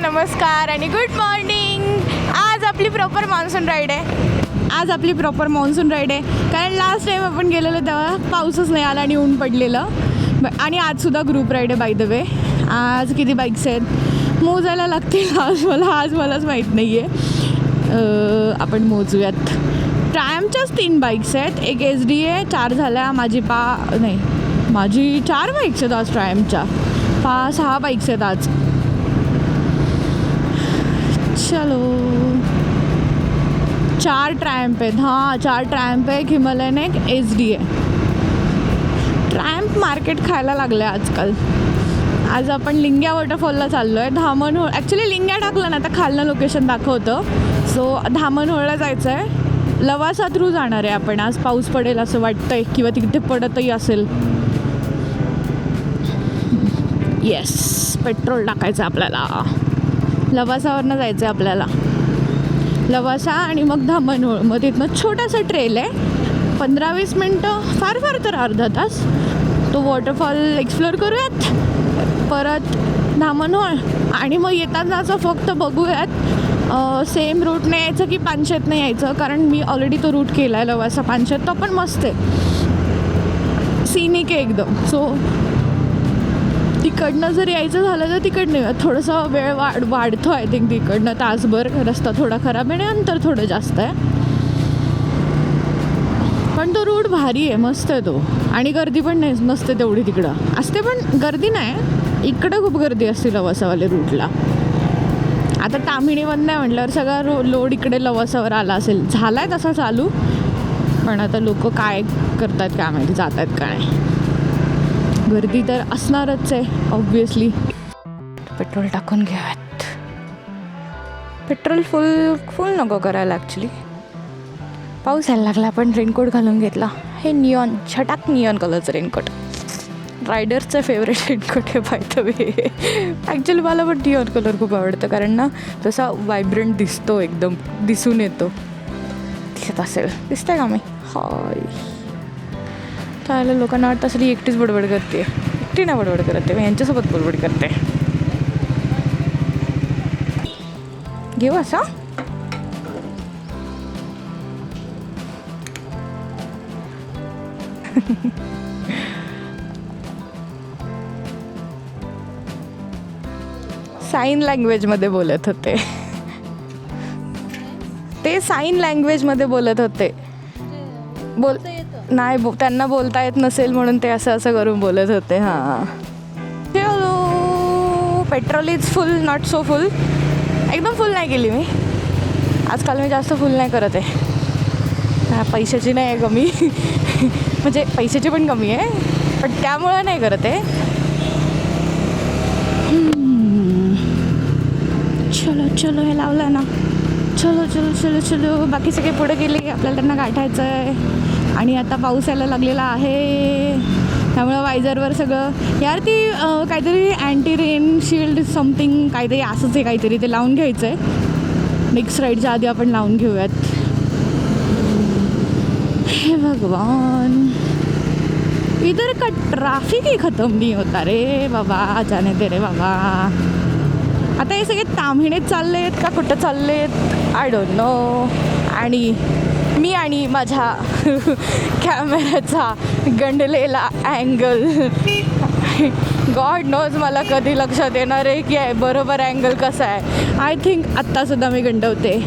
नमस्कार आणि good morning. आज आपली प्रॉपर मान्सून राईड आहे. कारण लास्ट टाईम आपण गेलेलो तेव्हा पाऊसच नाही आला आणि ऊन पडलेलं. आणि आजसुद्धा ग्रुप राईड आहे बाय द वे. आज किती बाईक्स आहेत मोजायला लागतील आज मलाच माहीत नाही आहे. आपण मोजूयात. ट्रायम्पच्याच 3 बाईक्स आहेत. एक SD आहे, 4 झाल्या. माझी 4 बाईक्स आहेत आज. ट्रायम्पच्या 6 बाईक्स आहेत आज. चलो 4 ट्रायम्प आहेत. 4 ट्रायम्प आहे. एक हिमालयन, एक SD आहे. ट्रायम्प मार्केट खायला लागलं आहे आजकाल. आज आपण लिंग्या वॉटरफॉलला चाललो आहे. धामणहोळ. ॲक्च्युली लिंग्या टाकलं ना तर खालनं लोकेशन दाखवतं. सो धामणहोळला जायचं आहे. लवासा थ्रू जाणार आहे आपण. आज पाऊस पडेल असं वाटतंय किंवा तिथे पडतही असेल. येस, पेट्रोल टाकायचं आपल्याला. लवासावरनं जायचं आहे आपल्याला. लवासा आणि मग धामणहोळ. मग तिथनं छोटासा ट्रेल आहे. 15-20 मिनटं, फार तर अर्धा तास. तो वॉटरफॉल एक्सप्लोअर करूयात. परत धामणहोळ आणि मग येतानाचं फक्त बघूयात सेम रूटने यायचं की पानशेतने यायचं. कारण मी ऑलरेडी तो रूट केला आहे लवासा पानशेत. तो पण मस्त आहे, सिनिक आहे एकदम. सो तिकडनं जर यायचं झालं तर तिकडनं थोडंसं वेळ वाढतो आय थिंक. तिकडनं तासभर. रस्ता थोडा खराब आहे आणि अंतर थोडं जास्त आहे. पण तो रूट भारी आहे, मस्त आहे तो. आणि गर्दी पण नाही नसते तेवढी. तिकडं असते पण गर्दी नाही. इकडं खूप गर्दी असते लवासावाले रूटला. आता ताम्हिणी बंद आहे म्हटल्यावर सगळा लोड इकडे लवासावर आला असेल. झाला आहे तसा चालू. पण आता लोक काय करतात काय माहिती, जात आहेत काय. गर्दी तर असणारच आहे ऑब्वियसली. पेट्रोल टाकून घ्यात. पेट्रोल फुल नको करायला ॲक्च्युली. पाऊस यायला लागला. आपण रेनकोट घालून घेतला. हे छटाक नियॉन कलरचं रेनकोट. रायडर्सचं फेवरेट रेनकोट आहे बाय द वे. ॲक्च्युली मला पण नियॉन कलर खूप आवडतं. कारण ना तसा व्हायब्रंट दिसतो, एकदम दिसून येतो. दिसत असेल, दिसतंय का मी? हाय. त्याला लोकांना वाटतं असेल एकटीच बडबड करते. एकटी नाही बडबड करते मी, यांच्यासोबत बडबड करते. घेऊ असा. साईन लँग्वेजमध्ये बोलत होते ते. साईन लँग्वेजमध्ये बोलत होते. त्यांना बोलता येत नसेल म्हणून ते असं करून बोलत होते. हां, चलो. Petrol is full, not so full. एकदम फुल नाही केली मी आजकाल. मी जास्त फुल नाही करत आहे. पैशाची नाही आहे कमी. म्हणजे पैशाची पण कमी आहे, पण त्यामुळं नाही करत आहे. चलो हे लावलं ना. चलो. बाकी सगळे पुढे गेले की आपल्याला त्यांना गाठायचं आहे. आणि आता पाऊस यायला लागलेला आहे, त्यामुळं वायझरवर सगळं यार ती काहीतरी अँटी रेन शील्ड समथिंग काहीतरी असंच आहे काहीतरी. ते लावून घ्यायचं आहे. नेक्स्ट राईडच्या आधी आपण लावून घेऊयात. हे भगवान, इधर का ट्रॅफिक ही खतम नहीं होता रे बाबा. जाने दे रे बाबा. आता हे सगळे ताम्हिणीत चालले आहेत का कुठं चालले आहेत आय डोंट नो. आणि मी आणि माझ्या कॅमेऱ्याचा गंडलेला अँगल, गॉड नोज मला कधी लक्षात येणार आहे की बरोबर अँगल कसा आहे. आय थिंक आत्तासुद्धा मी गंडवते.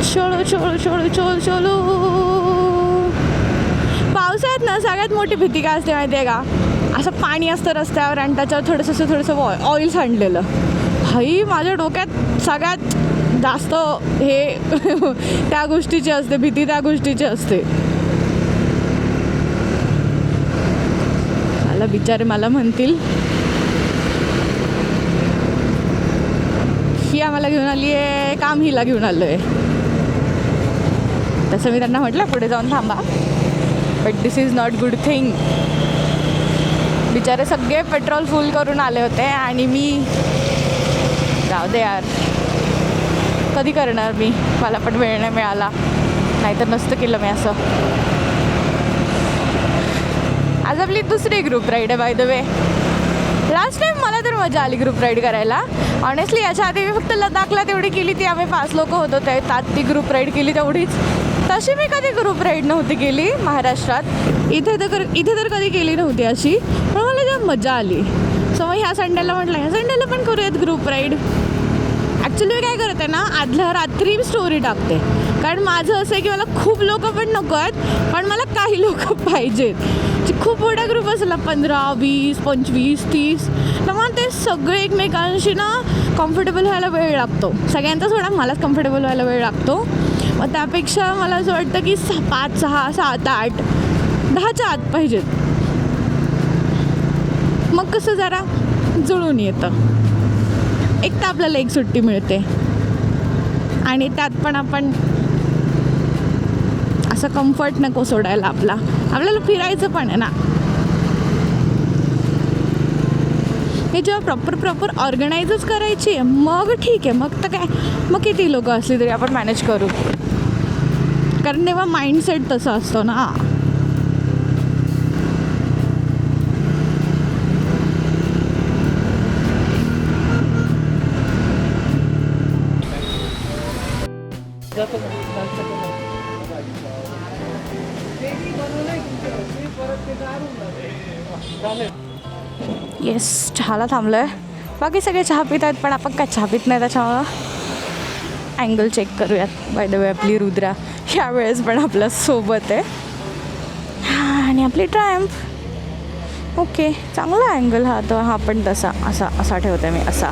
चलो. पावसाळ्यात ना सगळ्यात मोठी भीती काय असते माहिती आहे का? असं पाणी असतं रस्त्यावर आणि त्याच्यावर थोडंसं ऑइल सांडलेलं. हाई, माझ्या डोक्यात सगळ्यात जास्त हे त्या गोष्टीची असते भीती. त्या गोष्टीची असते. मला म्हणतील ही आम्हाला घेऊन आली आहे, काम हिला घेऊन आलो आहे. तसं मी त्यांना म्हटलं पुढे जाऊन थांबा, but this is not good thing. बिचारे सगळे पेट्रोल फुल करून आले होते आणि मी जाऊ दे यार, कधी करणार मी. मला पण वेळ नाही मिळाला, नाहीतर नसतं केलं मी असं. आज आपली दुसरी ग्रुप राईड आहे by the way. Last time मला तर मजा आली ग्रुप राईड करायला. ऑनेस्टली याच्या आधी मी फक्त लडाखला तेवढी केली ती, आम्ही 5 लोक होतो त्यात ती ग्रुप राईड केली तेवढीच. तशी मी कधी ग्रुप राईड नव्हती केली महाराष्ट्रात. इथे तर कधी केली नव्हती अशी, पण मला जाम मजा आली. सो मग ह्या संडेला म्हटलं ह्या संडेला पण करूयात ग्रुप राईड. ॲक्च्युली मी काय करते ना, आदल्या रात्री स्टोरी टाकते, कारण माझं असं आहे की मला खूप लोक पण नको आहेत, पण मला काही लोक पाहिजेत. जे खूप मोठा ग्रुप असेल ना 15, 20, 25, 30, तर मग ते सगळे एकमेकांशी ना कम्फर्टेबल व्हायला वेळ लागतो. सगळ्यांचा सोडा मलाच कम्फर्टेबल व्हायला वेळ लागतो. मग त्यापेक्षा मला असं वाटतं की 5, 6, 7, 8, 10च्या आत पाहिजेत. मग कसं जरा जुळून येतं. एक तर आपल्याला एक सुट्टी मिळते आणि त्यात पण आपण असं कम्फर्ट नको सोडायला आपल्याला फिरायचं पण आहे ना. हे जेव्हा प्रॉपर ऑर्गनाईजच करायची आहे मग ठीक आहे, मग तर काय, मग किती लोक असली तरी आपण मॅनेज करू, कारण तेव्हा माइंडसेट तसा असतो ना. येस, चहाला थांबलो आहे. बाकी सगळे चहा पित आहेत, पण आपण काय चहा पित नाही, त्याच्यामुळं अँगल चेक करूयात. बाय द वे आपली रुद्रा ह्यावेळेस पण आपल्या सोबत आहे आणि आपली ट्रायम्फ. ओके, चांगला अँगल हा. तर हा पण तसा असा ठेवते मी, असा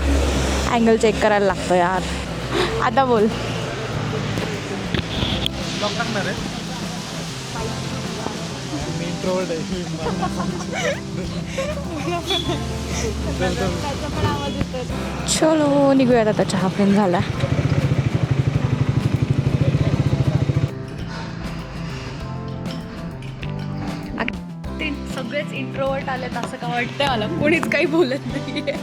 अँगल चेक करायला लागतो यार. आता बोल. चलो निघूयात आता, चहा पिऊन झाला. सगळेच इंट्रोवर्ट आलेत असं का वाटतंय मला, कोणीच काही बोलत नाहीये,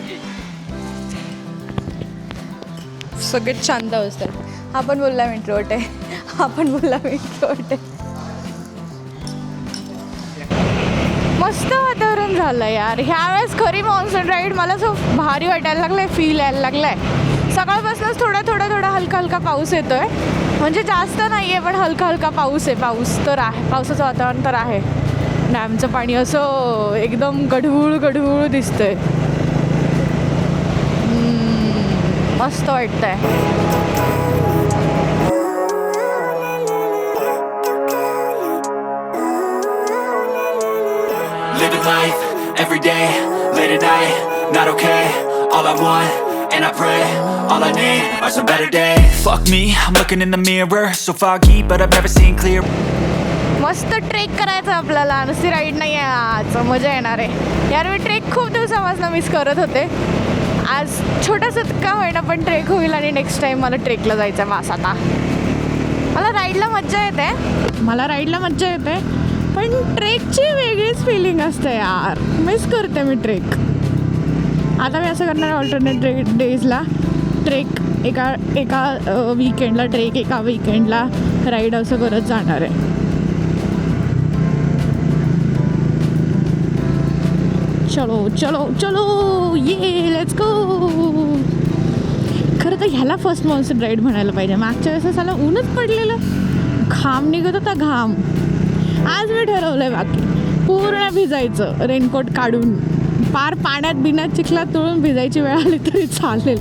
सगळेच शांत असतात. हा पण बोलला मी इंट्रोवर्ट आहे, हा पण बोलला मी इंट्रोवर्ट आहे. मस्त वातावरण झालं यार ह्यावेळेस. खरी मान्सून राईड मला असं भारी वाटायला लागलं, फील यायला लागलं आहे. सकाळपासूनच थोडा हलका पाऊस येतो आहे, म्हणजे जास्त नाही आहे पण हलका पाऊस आहे. पाऊस तर आहे, पावसाचं वातावरण तर आहे. डॅमचं पाणी असं एकदम गढूळ दिसतंय. मस्त वाटतंय. Living life, every day, late at night, not okay. All I want, and I pray, all I need are some better days. Fuck me, I'm looking in the mirror, so foggy, but I've never seen clear. मस्त trek करायचं आपल्याला, नुसती ride नाही आहे आज, मजा येणार आहे यार. मी ट्रेक खूप दिवसापासून मिस करत होते. आज छोटासा का होईना पण ट्रेक होईल आणि नेक्स्ट टाईम मला ट्रेकला जायचं आहे. वास आता मला राईडला मज्जा येते, पण ट्रेकची वेगळीच फिलिंग असते यार. मिस करते मी ट्रेक. आता मी असं करणार, ऑल्टरनेट डेजला ट्रेक, एका वीकेंडला ट्रेक, एका वीकेंडला राईड, असं करत जाणार आहे. चलो ये लेट्स गो. खरं तर ह्याला फर्स्ट मान्सून राईड म्हणायला पाहिजे. मागच्या वेळेस त्याला ऊनच पडलेलं, घाम निघत होता घाम. आज मी ठरवलं आहे बाकी पूर्ण भिजायचं, रेनकोट काढून पार पाण्यात चिखलात तुळून भिजायची वेळ आली तरी चालेल,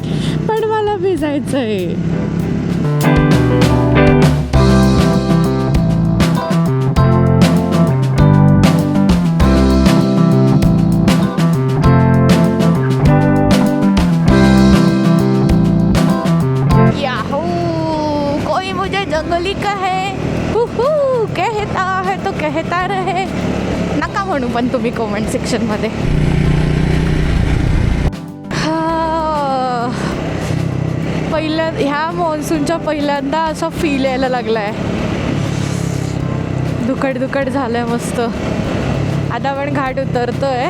पण मला भिजायचं आहे. जंगली का है कहता है तो कहता रहे. नका म्हणू पण तुम्ही कमेंट सेक्शनमध्ये. ह्या मान्सूनच्या पहिल्यांदा असा फील यायला लागला आहे. दुकड झालं आहे मस्त. आता आपण घाट उतरतोय.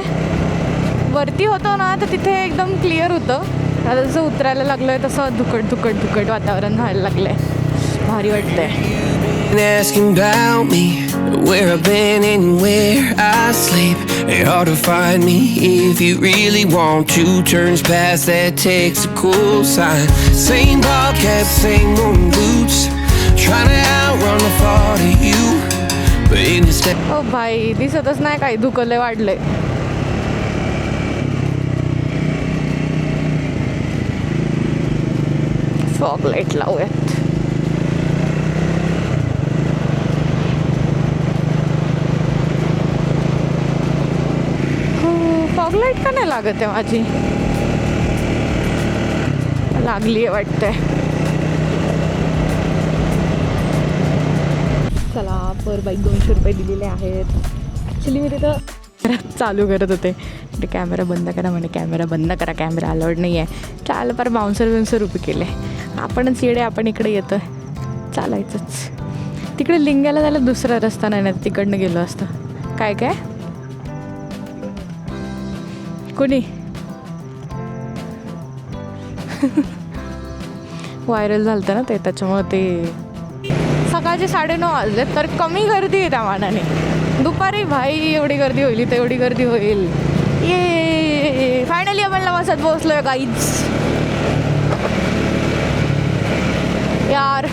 वरती होतो ना तर तिथे एकदम क्लिअर होतं, आता जसं उतरायला लागलं आहे तसं दुकड वातावरण व्हायला लागलं आहे. भारी वाटतंय. Asking about me, where I've been and where I sleep. It's hard to find me if you really want to. Turns past that takes a cool sign. Same bobcat, same moon boots. Trying to outrun the thought of you, but instead. ओ भाई दिसतच नाही काही दुखले वाढले. Fog light लावूयात. Fog light का नाही लागत आहे माझी? लागली आहे वाटतंय. चला पर बाईक 200 रुपये दिलेले आहेत. ॲक्च्युली मी तिथं चालू करत होते ते कॅमेरा बंद करा म्हणे, कॅमेरा बंद करा, कॅमेरा अलाउड नाही आहे. चाल पर 52 रुपये केले. आपणच येडे, आपण इकडे येतो आहे, चालायचंच. तिकडे लिंगाला जायला दुसरा रस्ता नाही ना, तिकडनं गेलो असतं. काय काय कोणी व्हायरल झालं होतं ना ते, त्याच्यामुळं ते. सकाळचे 9:30 वाजले तर कमी गर्दी आहे त्या मानाने. दुपारी भाई एवढी गर्दी होईल, तर एवढी गर्दी होईल. ये फायनली आपण लवासात पोहोचलोय काहीच. यार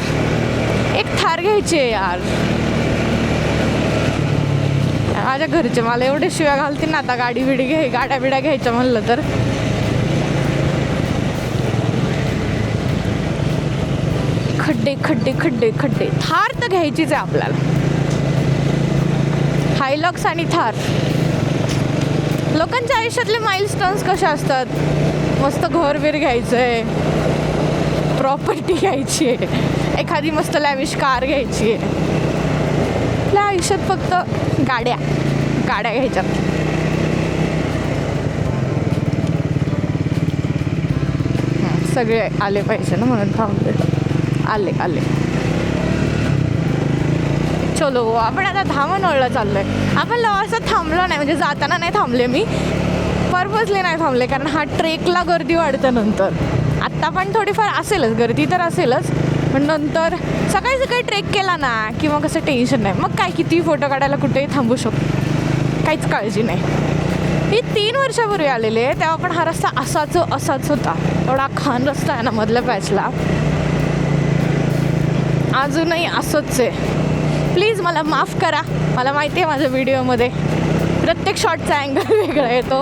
एक थार घ्यायची आहे यार. माझ्या घरचे मला एवढे शिव्या घालतील ना आता, गाड्या बिड्या घ्यायच्या म्हणलं तर. खड्डे खड्डे खड्डे खड्डे. थार तर घ्यायचीच आहे आपल्याला. हायलॉक्स आणि थार. लोकांच्या आयुष्यातले माइलस्टोन्स कसे असतात? मस्त घर बीर घ्यायचं आहे, प्रॉपर्टी घ्यायची आहे, एखादी मस्त लॅविश कार घ्यायची आहे. आपल्या आयुष्यात फक्त गाड्या घ्यायच्यात. सगळे आले पाहिजे ना, म्हणून थांबले. आले चलो. आपण आता धामणवळला चाललोय. आपण लवासात थांबलो नाही, म्हणजे जाताना नाही थांबले मी, पर्पजली नाही थांबले, कारण हा ट्रेकला गर्दी वाढतं नंतर. आत्ता पण थोडीफार असेलच गर्दी, तर असेलच, पण नंतर सकाळी ट्रेक केला ना की मग कसं टेन्शन नाही. मग काय किती फोटो काढायला कुठेही थांबू शकतो, काहीच काळजी नाही. मी 3 वर्षापूर्वी आलेले, तेव्हा पण हा रस्ता असाच होता. एवढा खान रस्ता आहे ना मधल्या पॅचला, अजूनही असंच आहे. प्लीज मला माफ करा. मला माहिती आहे माझ्या व्हिडिओमध्ये प्रत्येक शॉटचा अँगल वेगळा येतो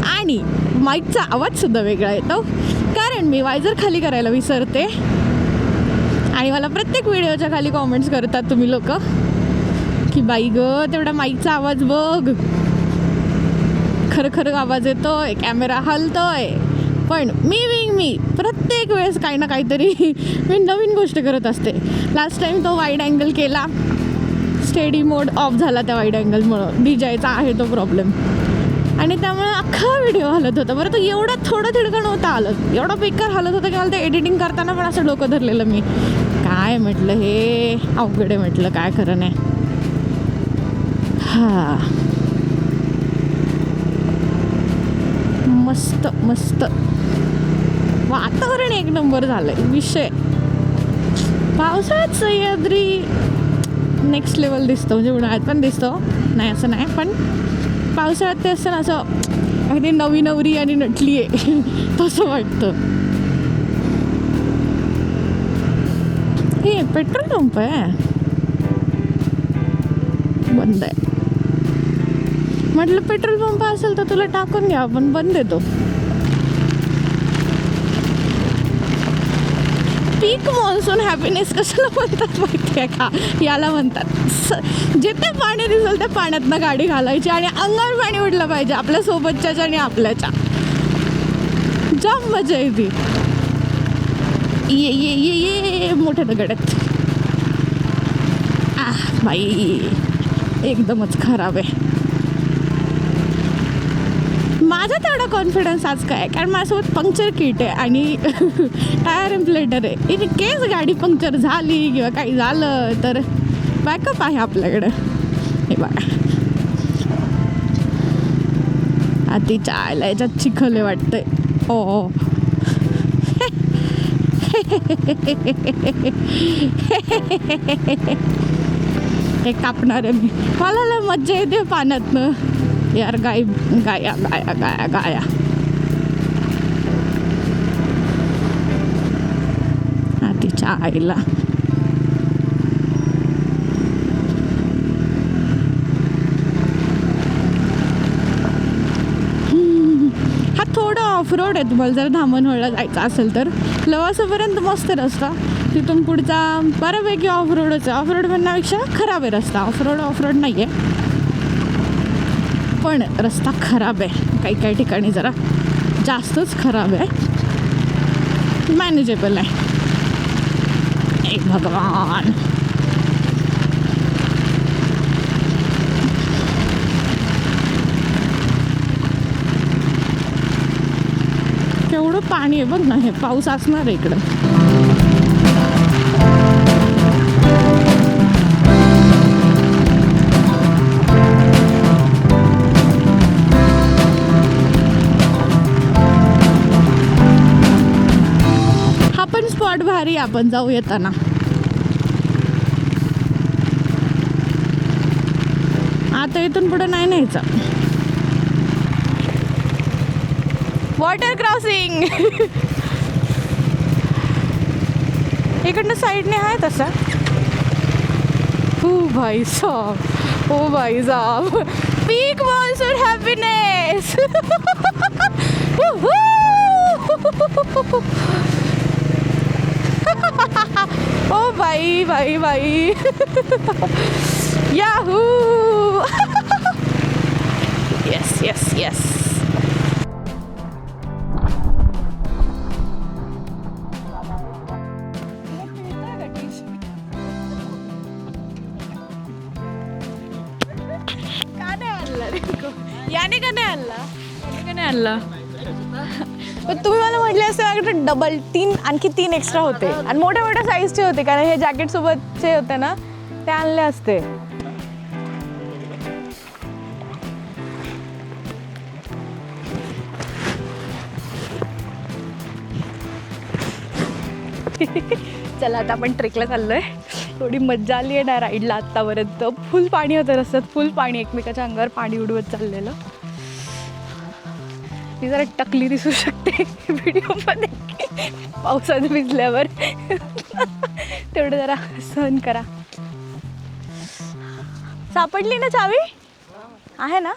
आणि माईकचा आवाजसुद्धा वेगळा येतो, कारण मी वायझर खाली करायला विसरते. आणि मला प्रत्येक व्हिडिओच्या खाली कॉमेंट्स करतात तुम्ही लोक की बाई गं तेवढा माईकचा आवाज बघ, खरं आवाज येतोय, कॅमेरा हलतोय. पण मी प्रत्येक वेळेस काही ना काहीतरी मी नवीन गोष्ट करत असते. लास्ट टाईम तो वाईड अँगल केला, स्टेडी मोड ऑफ झाला त्या वाईड अँगलमुळं. DJIचा आहे तो प्रॉब्लेम, आणि त्यामुळे अख्खा व्हिडिओ हलत होता. बरं तो एवढा थोडं थिडकं नव्हता हलत, एवढा बेकार हलत होता की मला ते एडिटिंग करताना पण असं डोकं धरलेलं मी. काय म्हटलं हे अवघड आहे, म्हटलं काय खरं नाही. मस्त वातावरण एक नंबर झालंय. विषय पावसाळ्यात सह्याद्री नेक्स्ट लेवल दिसतो, म्हणजे उन्हाळ्यात पण दिसतो, नाही असं नाही, पण पावसाळ्यात ते असं ना, असं अगदी नवी नवरी आणि नटली आहे तसं वाटतं. हे पेट्रोल पंप आहे, बंद आहे. म्हटलं पेट्रोल पंप असेल तर तुला टाकून घ्या, आपण बंद देतो. पीक मॉन्सून हॅपीनेस कशाला म्हणतात माहिती आहे का? याला म्हणतात जिथे पाणी दिसेल त्या पाण्यातनं गाडी घालायची आणि अंगावर पाणी उडलं पाहिजे आपल्या सोबतच्याच्या आणि आपल्याच्या. जाम मजा येते. ये मोठ्या दगडात. बाई एकदमच खराब आहे. माझा तेवढा कॉन्फिडन्स आज काय, कारण माझ्यासोबत पंक्चर किट आहे आणि टायर इन्फ्लेटर आहे. इन केस गाडी पंक्चर झाली किंवा काही झालं तर बॅकअप आहे आपल्याकडं. हे बघा आधी चायला याच्यात चिखले वाटतंय. ओ हे कापणार आहे मी. मला लय मज्जा येते पाण्यातनं यार. गाया गाया गाया गाया. हा तिच्या आईला. हा थोडं ऑफ रोड आहे. तुम्हाला जर धामणहोळला जायचं असेल तर लवासापर्यंत मस्त रस्ता. तिथून पुढचा बऱ्यापैकी ऑफ रोडच आहे. ऑफ रोड म्हणण्यापेक्षा खराब आहे रस्ता. ऑफ रोड नाही आहे, पण रस्ता खराब आहे. काही ठिकाणी जरा जास्तच खराब आहे. मॅनेजेबल आहे. ए भगवान. केवढं पाणी आहे बघ ना. हे पाऊस असणार आहे इकडं. हा पण स्पॉट भारी. आपण जाऊ येताना. आता इथून पुढे नाही न्यायचं. Water crossing. इकडनं साईडने आहे तसा. ओ भाई साहब, ओ भाई साहब. पीक मॉन्सून हॅपीनेस. ओ भाई भाई भाई. याहू. Yes yes yes. याने का नाही आणला. तुम्ही मला म्हटले असं डबल आणखी 3 एक्स्ट्रा होते आणि मोठ्या मोठ्या साईजचे होते, कारण हे जॅकेट सोबतचे होते ना, ते आणले असते. चला आता आपण ट्रेकला चाललोय. थोडी मज्जा आली आहे ना राईडला आत्तापर्यंत. फुल पाणी होतं रस्त्यात, फुल पाणी. एकमेकाच्या अंगावर पाणी उडवत चाललेलं. मी जरा टकली दिसू शकते व्हिडिओमध्ये पावसात भिजल्यावर. तेवढं जरा सहन करा. सापडली ना चावी? आहे ना?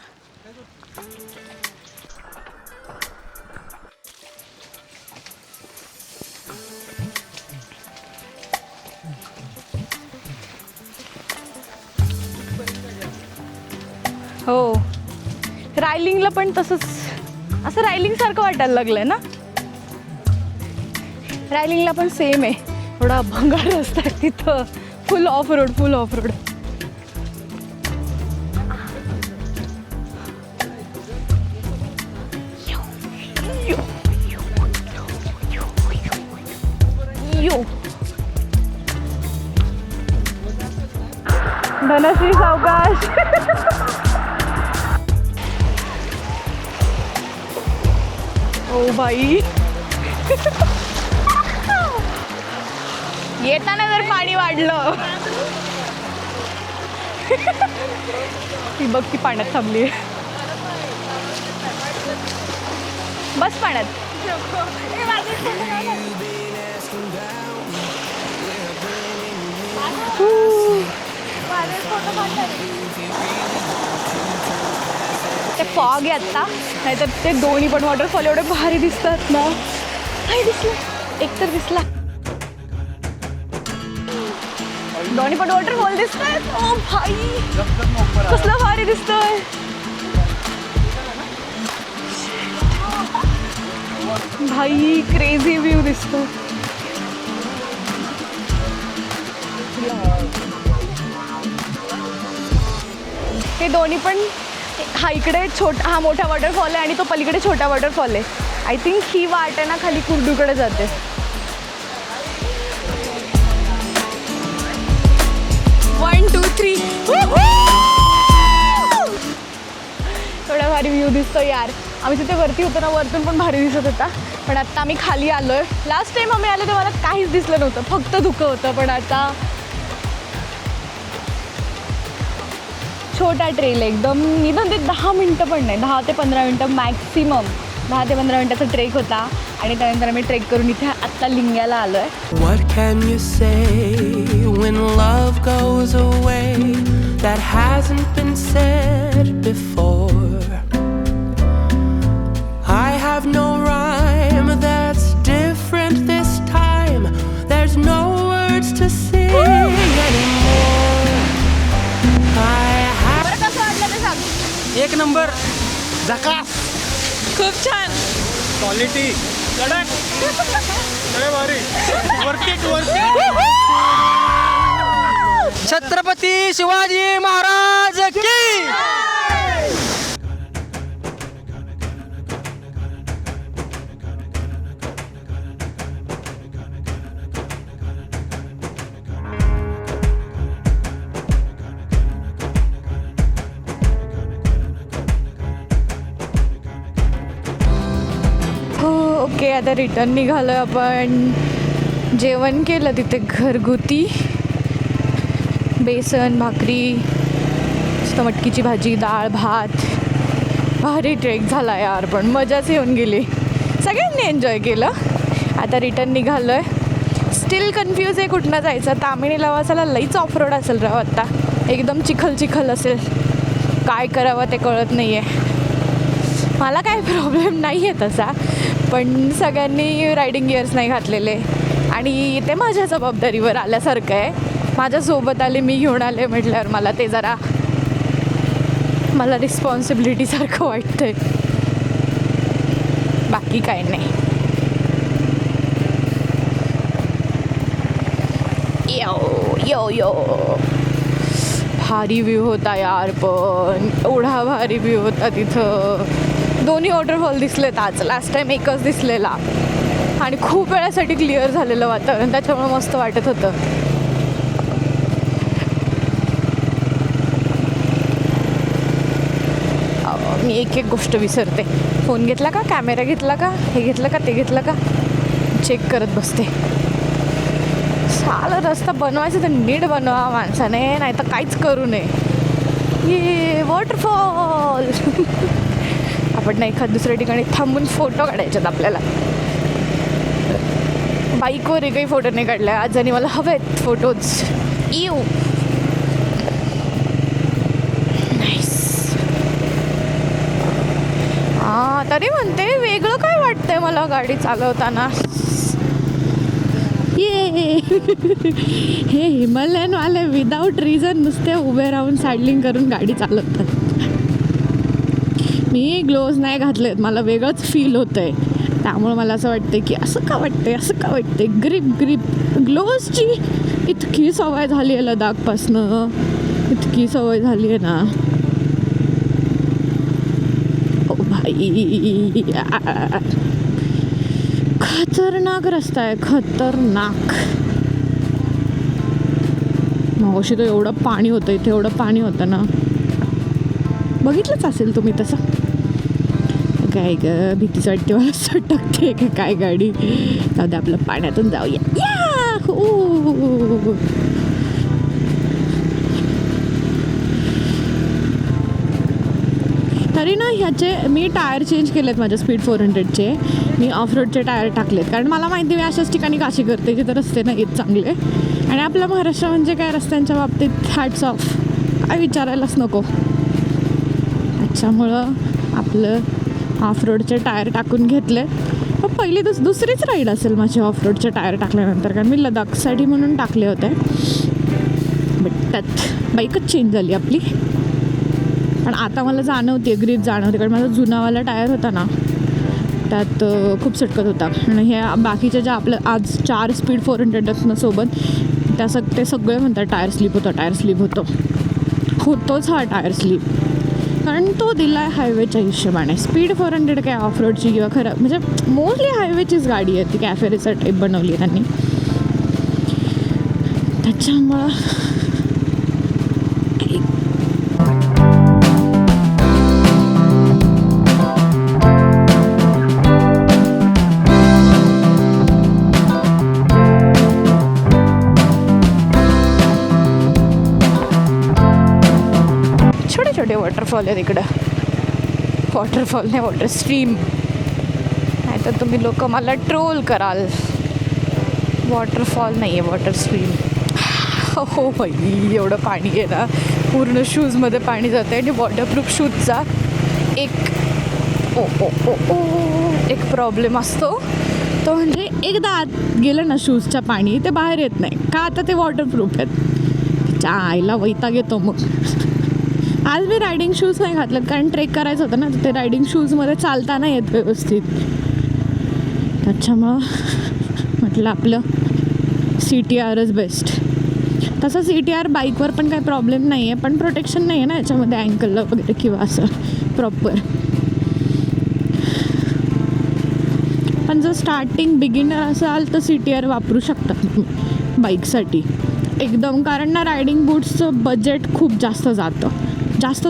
हो. रायलिंगला पण तसंच. असं रायलिंग सारखं वाटायला लागलंय ना. रायलिंगला पण सेम आहे. थोडा भंगार रस्ता आहे तिथं. फुल of road, full of road. Dhanashree सावकाश. ओ भाई. येताना जर पाणी वाढलं. ती बघ ती पाण्यात थांबली. बस पाण्यात. ते फॉग आहे आत्ता, नाहीतर ते दोन्ही पण वॉटरफॉल एवढे भारी दिसतात ना. काय दिसलं? एक तर दिसला. दोन्ही पण वॉटरफॉल दिसतात. ओ भाई कसलं भारी दिसतोय. भाई क्रेझी व्ह्यू दिसतो. हे दोन्ही पण, हा इकडे हा मोठा वॉटरफॉल आहे आणि तो पलीकडे छोटा वॉटरफॉल आहे. आय थिंक ही वाट आहे ना खाली कुर्डूकडे जाते. One two three. थोडा भारी व्ह्यू दिसतो यार. आम्ही तिथे वरती होतो ना, वरतून पण भारी दिसत होता. पण आत्ता आम्ही खाली आलो आहे. लास्ट टाईम आम्ही आलो तेव्हा मला काहीच दिसलं नव्हतं, फक्त धुकं होतं. पण आता छोटा ट्रेल एकदम, निदान ते 10 मिनटं पण नाही, 10 ते 15 मिनटं मॅक्सिमम, 10 ते 15 मिनटाचा ट्रेक होता. आणि त्यानंतर आम्ही ट्रेक करून इथे आत्ता लिंग्याला आलो आहे. What can you say when love goes away that hasn't been said before? I have no rhyme that's different this time. There's no words to sing anymore. बरं कसं वाटलं ते सांग. एक नंबर, झकास, खूप छान, क्वालिटी कडक, लय भारी, वर्क छत्रपती शिवाजी महाराज की. ओके, आता रिटर्न निघालो आपण. जेवण केलं तिथे घरगुती, बेसन भाकरी, मस्त मटकीची भाजी, डाळ भात. भारी ट्रेक झाला यार, पण मजाच येऊन गेली, सगळ्यांनी एन्जॉय केलं. आता रिटर्न निघालो आहे. स्टील कन्फ्यूज आहे कुठनं जायचं. तामिणी लवासाला लईच ऑफ रोड असेल राव आत्ता, एकदम चिखल चिखल असेल. काय करावं ते कळत नाही आहे. मला काय प्रॉब्लेम नाही आहे तसा, पण सगळ्यांनी रायडिंग गिअर्स नाही घातलेले आणि ते माझ्या जबाबदारीवर आल्यासारखं आहे. माझ्यासोबत आले, मी घेऊन आले म्हटल्यावर मला ते जरा रिस्पॉन्सिबिलिटीसारखं वाटतं आहे. बाकी काय नाही. यो यो यो भारी व्ह्यू होता यार, पण एवढा भारी व्ह्यू होता तिथं. दोन्ही वॉटरफॉल दिसलेत आज, लास्ट टाईम एकच दिसलेला आणि खूप वेळासाठी क्लिअर झालेलं वातावरण, त्याच्यामुळे मस्त वाटत होतं. मी एक एक गोष्ट विसरते. फोन घेतला का, कॅमेरा घेतला का, हे घेतलं का, ते घेतलं का, चेक करत बसते. साला रस्ता बनवायचा तर नीट बनवा माणसाने, नाही तर काहीच करू नये. ये वॉटरफॉल. आपण ना एखाद दुसऱ्या ठिकाणी थांबून फोटो काढायच्यात आपल्याला. बाईकवर एकही फोटो नाही काढला आज आणि मला हवेत फोटोज. इव नाईस. हां, तरी म्हणते वेगळं काय वाटतंय मला गाडी चालवताना. ये हे हिमालयनवाले विदाऊट रिझन नुसते उभे राहून सॅडलिंग करून गाडी चालवतात. मी ग्लोव्ज नाही घातलेत, मला वेगळंच फील होतं आहे. त्यामुळे मला असं वाटतं की असं का वाटतंय. ग्रीप ग्लोव्जची इतकी सवय झाली आहे लडाखपासनं, इतकी सवय झाली आहे ना. ओ भाई, खतरनाक रस्ता आहे, खतरनाक. मावशी तर एवढं पाणी होतं इथे, एवढं पाणी होतं ना, बघितलंच असेल तुम्ही तसं. काय ग, भीतीच वाटते मला, सटकते का काय गाडी. जाऊ दे, आपलं पाण्यातून जाऊया. तरी ना ह्याचे मी टायर चेंज केलेत माझ्या स्पीड 400चे. मी ऑफ रोडचे टायर टाकलेत, कारण मला माहिती मी अशाच ठिकाणी काशी करते जिथे रस्ते नाही येत चांगले. आणि आपला महाराष्ट्र म्हणजे काय, रस्त्यांच्या बाबतीत हॅट्स ऑफ, काय विचारायलाच नको. त्याच्यामुळं आपलं ऑफ रोडचे टायर टाकून घेतले. पण पहिली दुसरीच राईड असेल माझी ऑफ रोडचे टायर टाकल्यानंतर, कारण मी लडाखसाठी म्हणून टाकले होते. बट त्यात बाईकच चेंज झाली आपली. पण आता मला जाणवते, ग्रीप जाणवते, कारण माझा जुनावाला टायर होता ना त्यात खूप सटकत होता. आणि हे बाकीच्या ज्या आपलं आज 4 स्पीड 400 असणं सोबत ते सगळे म्हणतात टायर स्लिप होतोच हा टायर स्लिप. कारण तो दिला आहे हायवेच्या हिशोबाने. स्पीड 400 काय ऑफ रोडची किंवा खरं म्हणजे मोस्टली हायवेचीच गाडी आहे ती, कॅफे रिसॉर्ट टाईप बनवली आहे त्यांनी. त्याच्यामुळं वॉटरफॉल आहे तिकडं. वॉटरफॉल नाही, वॉटर स्ट्रीम. नाही तर तुम्ही लोक मला ट्रोल कराल. वॉटरफॉल नाही आहे, वॉटर स्ट्रीम. हो बाई, एवढं पाणी आहे ना, पूर्ण शूजमध्ये पाणी जातं आहे. आणि वॉटरप्रूफ शूजचा एक प्रॉब्लेम असतो तो म्हणजे एकदा आत गेलं ना शूजच्या पाणी ते बाहेर येत नाही का. आता ते वॉटरप्रूफ आहेत. तिच्या आईला वैताग येतो मग. आज मी रायडिंग शूज नाही घातलं कारण ट्रेक करायचं होतं ना, ते रायडिंग शूजमध्ये चालता नाही येत व्यवस्थित. त्याच्यामुळं म्हटलं आपलं CTRच बेस्ट. तसं CTR बाईकवर पण काही प्रॉब्लेम नाही आहे, पण प्रोटेक्शन नाही आहे ना याच्यामध्ये अँकलला वगैरे किंवा असं प्रॉपर. पण जर स्टार्टिंग बिगिनर असाल तर CTR वापरू शकता तुम्ही बाईकसाठी एकदम. कारण ना रायडिंग बूट्सचं बजेट खूप जास्तच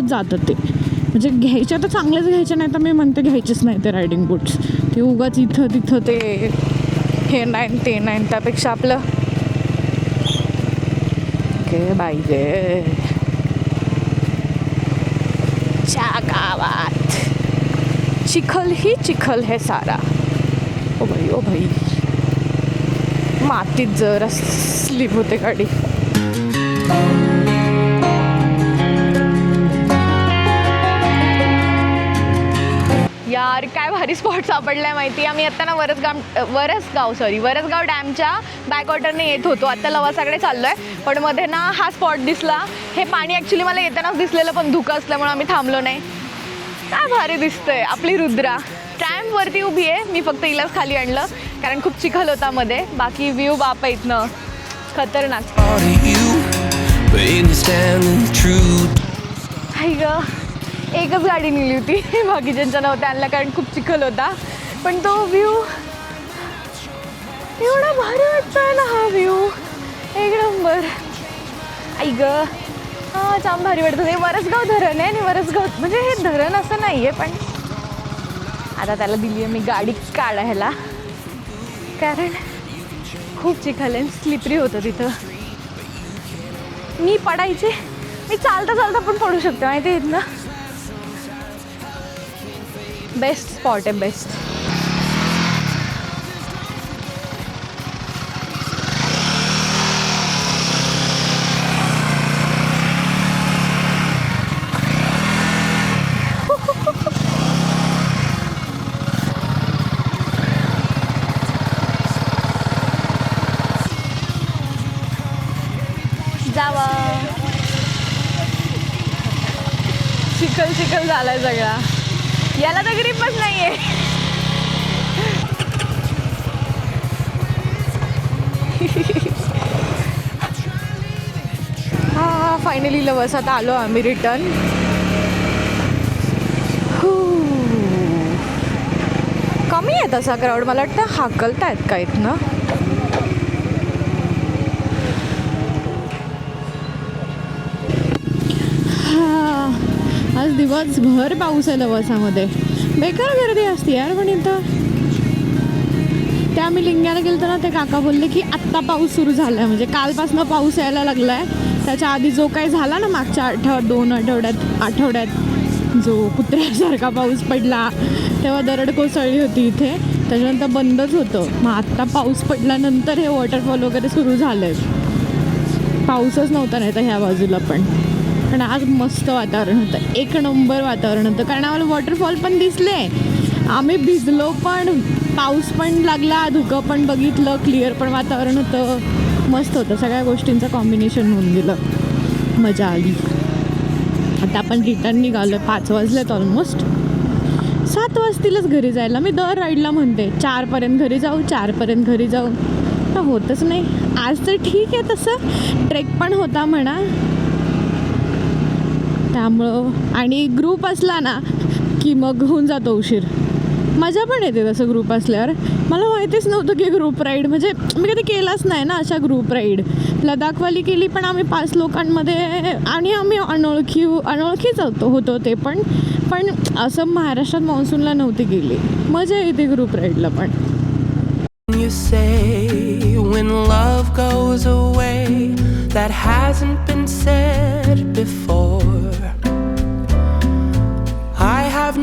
जातं ते. म्हणजे घ्यायच्या तर चांगलेच घ्यायचे, नाही तर मी म्हणते घ्यायचेच नाही ते रायडिंग बूट्स. ते उगाच इथं तिथं ते हे नाही ते नाही, त्यापेक्षा आपलं के बाई गे च्या गावात चिखल ही चिखल है सारा. ओ भाई मातीत जरा स्लिप होते गाडी. यार काय भारी स्पॉट सापडलाय माहिती. आम्ही आता ना वरसगाव डॅमच्या बॅकवॉटरने येत होतो. आता लवासाकडे चाललोय, पण मध्ये ना हा स्पॉट दिसला. हे पाणी ॲक्च्युली मला येतानाच दिसलेलं, पण धुकं असल्यामुळे आम्ही थांबलो नाही. काय भारी दिसतंय. आपली रुद्रा ट्रॅम्पवरती उभी आहे. मी फक्त हिलाच खाली आणलं कारण खूप चिखल होता मध्ये. बाकी व्ह्यू बाप आहे इथनं खतरनाक. हाय ग, एकच गाडी नेली होती, बाकीच्यांच्या नव्हत्या आणल्या कारण खूप चिखल होता. पण तो व्ह्यू एवढा भारी वाटतोय ना, हा व्ह्यू एक नंबर. आई ग, हां जाम भारी वाटतं. हे वरसगाव धरण आहे आणि वरसगाव म्हणजे हे धरण असं नाही आहे, पण आता त्याला दिली आहे मी गाडी काढायला कारण खूप चिखल आहे, स्लिपरी होतं तिथं. मी चालता पण पडू शकते माहिती आहे इथनं. बेस्ट स्पॉट आहे, बेस्ट. जावा. चिखल झालाय सगळा. याला तर ग्रिपच नाहीये. हा फायनली लवसात आलो आम्ही रिटर्न. कमी आहे तसा क्राऊड. मला वाटतं हाकलतायत का इथनं. आज दिवसभर पाऊस आहे लवासामध्ये. बेकार गर्दी असते यार. पण इथं त्या आम्ही लिंग्याला गेलो ना, ते काका बोलले की आत्ता पाऊस सुरू झाला आहे, म्हणजे कालपासून पाऊस यायला लागला आहे. त्याच्या आधी जो काही झाला ना मागच्या 2 आठवड्यात जो कुत्र्यासारखा पाऊस पडला तेव्हा दरड कोसळली होती इथे. त्याच्यानंतर बंदच होतं. मग आत्ता पाऊस पडल्यानंतर हे वॉटरफॉल वगैरे सुरू झालं आहे. पाऊसच नव्हता नाही तर ह्या बाजूला पण आज मस्त वातावरण होतं, एक नंबर वातावरण होतं. कारण आम्हाला वॉटरफॉल पण दिसले, आम्ही भिजलो पण, पाऊस पण लागला, धुकं पण बघितलं, क्लिअर पण वातावरण होतं, मस्त होतं. सगळ्या गोष्टींचं कॉम्बिनेशन होऊन गेलं, मजा आली. आता आपण रिटर्न निघालो. 5 वाजलेत ऑलमोस्ट. 7 वाजतीलच घरी जायला. मी दर राईडला म्हणते 4पर्यंत घरी जाऊ, 4पर्यंत घरी जाऊ, तर होतच नाही. आज तर ठीक आहे, तसं ट्रेक पण होता म्हणा, त्यामुळं. आणि ग्रुप असला ना की मग होऊन जातो उशीर. मजा पण येते तसं ग्रुप असल्यावर. मला माहितीच नव्हतं की ग्रुप राईड म्हणजे मी कधी केलाच नाही ना अशा ग्रुप राईड. लडाखवाली केली पण आम्ही 5 लोकांमध्ये, आणि आम्ही अनोळखीच होतो ते पण असं महाराष्ट्रात मान्सूनला नव्हती गेली. मजा येते ग्रुप राईडला पण. You say when love goes away, that hasn't been said before.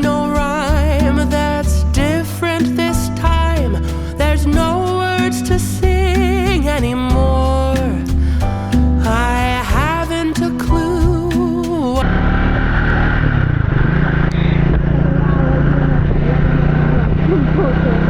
no rhyme that's different this time. There's no words to sing anymore. I haven't a clue. होतं